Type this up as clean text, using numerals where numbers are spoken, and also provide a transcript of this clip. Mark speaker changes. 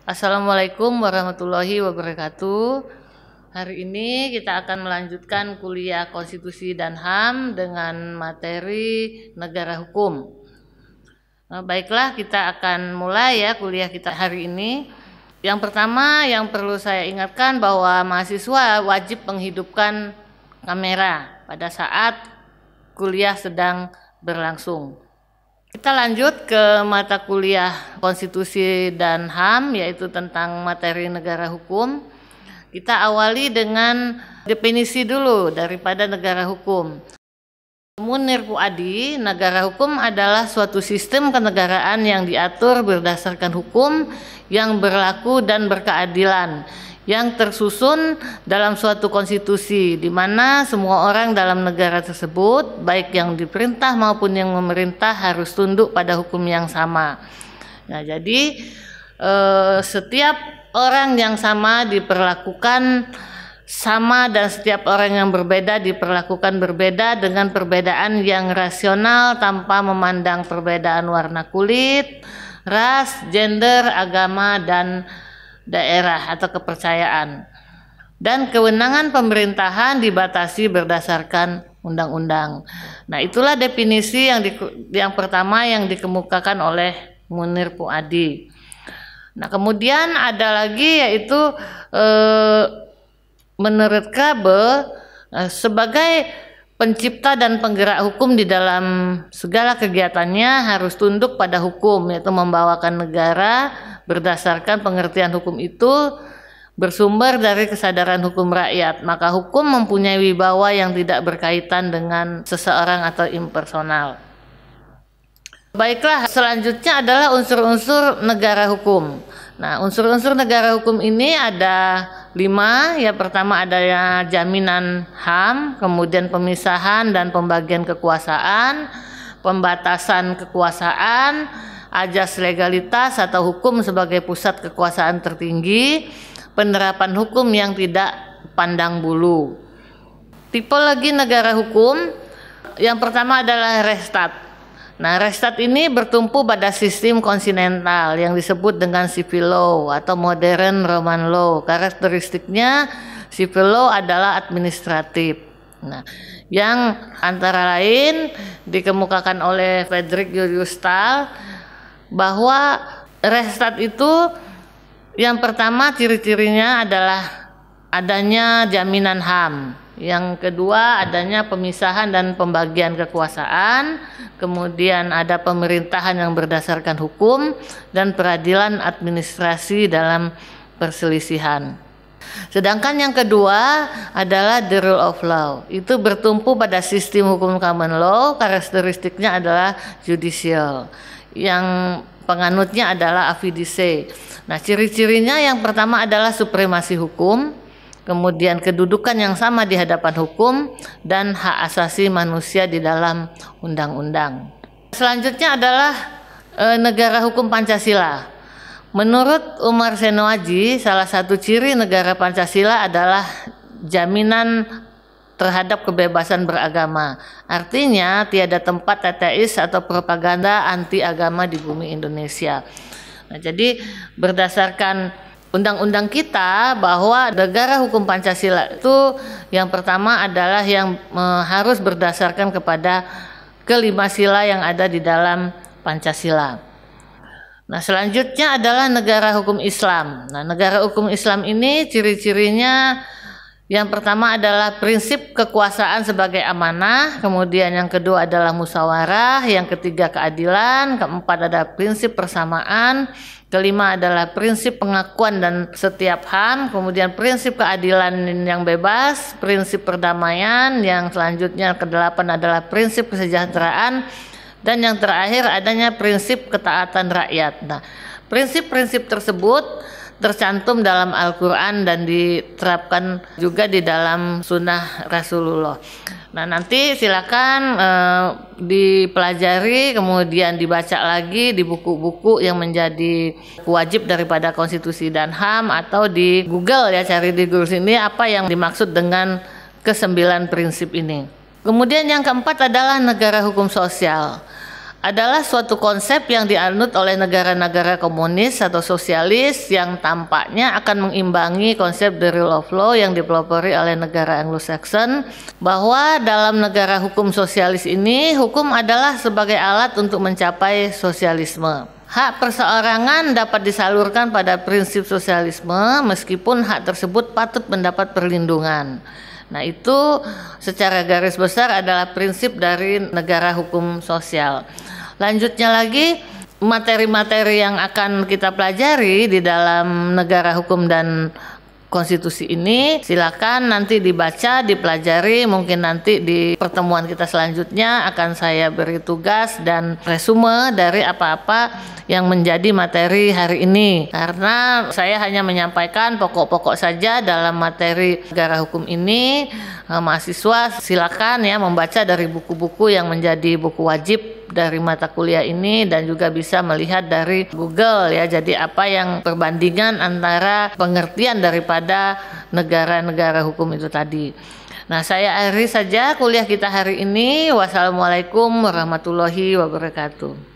Speaker 1: Assalamualaikum warahmatullahi wabarakatuh. Hari ini kita akan melanjutkan kuliah Konstitusi dan HAM dengan materi negara hukum. Baiklah, kita akan mulai ya kuliah kita hari ini. Yang pertama yang perlu saya ingatkan bahwa mahasiswa wajib menghidupkan kamera pada saat kuliah sedang berlangsung. Kita lanjut ke mata kuliah Konstitusi dan HAM, yaitu tentang materi negara hukum. Kita awali dengan definisi dulu daripada negara hukum. Munir Puadi, negara hukum adalah suatu sistem kenegaraan yang diatur berdasarkan hukum yang berlaku dan berkeadilan, yang tersusun dalam suatu konstitusi di mana semua orang dalam negara tersebut, baik yang diperintah maupun yang memerintah, harus tunduk pada hukum yang sama. Nah, jadi setiap orang yang sama diperlakukan sama dan setiap orang yang berbeda diperlakukan berbeda dengan perbedaan yang rasional tanpa memandang perbedaan warna kulit, ras, gender, agama, dan daerah atau kepercayaan. Dan kewenangan pemerintahan dibatasi berdasarkan undang-undang. Nah, itulah definisi yang pertama yang dikemukakan oleh Munir Puadi. Nah, kemudian ada lagi yaitu menurut Kabe sebagai pencipta dan penggerak hukum di dalam segala kegiatannya harus tunduk pada hukum, yaitu membawakan negara berdasarkan pengertian hukum itu bersumber dari kesadaran hukum rakyat. Maka hukum mempunyai wibawa yang tidak berkaitan dengan seseorang atau impersonal. Baiklah, selanjutnya adalah unsur-unsur negara hukum. Nah, unsur-unsur negara hukum ini ada 5. Yang pertama adalah jaminan HAM, kemudian pemisahan dan pembagian kekuasaan, pembatasan kekuasaan, ajas legalitas atau hukum sebagai pusat kekuasaan tertinggi, penerapan hukum yang tidak pandang bulu. Tipologi negara hukum yang pertama adalah Restat. Nah, Restat ini bertumpu pada sistem kontinental yang disebut dengan civil law atau modern Roman law. Karakteristiknya civil law adalah administratif. Nah, yang antara lain dikemukakan oleh Frederick Julius Stahl bahwa Restat itu yang pertama ciri-cirinya adalah adanya jaminan HAM. Yang kedua adanya pemisahan dan pembagian kekuasaan, kemudian ada pemerintahan yang berdasarkan hukum dan peradilan administrasi dalam perselisihan. Sedangkan yang kedua adalah the rule of law. Itu bertumpu pada sistem hukum common law, karakteristiknya adalah judicial. Yang penganutnya adalah afidice. Nah, ciri-cirinya yang pertama adalah supremasi hukum, kemudian kedudukan yang sama di hadapan hukum, dan hak asasi manusia di dalam undang-undang. Selanjutnya adalah negara hukum Pancasila. Menurut Umar Senoaji, salah satu ciri negara Pancasila adalah jaminan terhadap kebebasan beragama. Artinya tiada tempat ateis atau propaganda anti agama di bumi Indonesia. Nah, jadi berdasarkan undang-undang kita bahwa negara hukum Pancasila itu yang pertama adalah yang harus berdasarkan kepada kelima sila yang ada di dalam Pancasila. Nah, selanjutnya adalah negara hukum Islam. Nah, negara hukum Islam ini ciri-cirinya yang pertama adalah prinsip kekuasaan sebagai amanah, kemudian yang kedua adalah musyawarah, yang ketiga keadilan, keempat ada prinsip persamaan, kelima adalah prinsip pengakuan dan setiap HAM, kemudian prinsip keadilan yang bebas, prinsip perdamaian, yang selanjutnya kedelapan adalah prinsip kesejahteraan, dan yang terakhir adanya prinsip ketaatan rakyat. Nah, prinsip-prinsip tersebut tercantum dalam Al-Quran dan diterapkan juga di dalam sunnah Rasulullah. Nah, nanti silakan dipelajari, kemudian dibaca lagi di buku-buku yang menjadi wajib daripada Konstitusi dan HAM, atau di Google ya, cari di Google sini apa yang dimaksud dengan ke-9 prinsip ini. Kemudian yang keempat adalah negara hukum sosial. adalah suatu konsep yang dianut oleh negara-negara komunis atau sosialis yang tampaknya akan mengimbangi konsep the rule of law yang dipelopori oleh negara Anglo-Saxon, bahwa dalam negara hukum sosialis ini hukum adalah sebagai alat untuk mencapai sosialisme. Hak perseorangan dapat disalurkan pada prinsip sosialisme meskipun hak tersebut patut mendapat perlindungan. Nah, itu secara garis besar adalah prinsip dari negara hukum sosial. Lanjutnya lagi, materi-materi yang akan kita pelajari di dalam negara hukum dan konstitusi ini silakan nanti dibaca, dipelajari. Mungkin nanti di pertemuan kita selanjutnya akan saya beri tugas dan resume dari apa-apa yang menjadi materi hari ini, karena saya hanya menyampaikan pokok-pokok saja dalam materi negara hukum ini. Mahasiswa silakan ya membaca dari buku-buku yang menjadi buku wajib dari mata kuliah ini, dan juga bisa melihat dari Google ya. Jadi apa yang perbandingan antara pengertian daripada negara-negara hukum itu tadi. Nah, saya akhiri saja kuliah kita hari ini. Wassalamualaikum warahmatullahi wabarakatuh.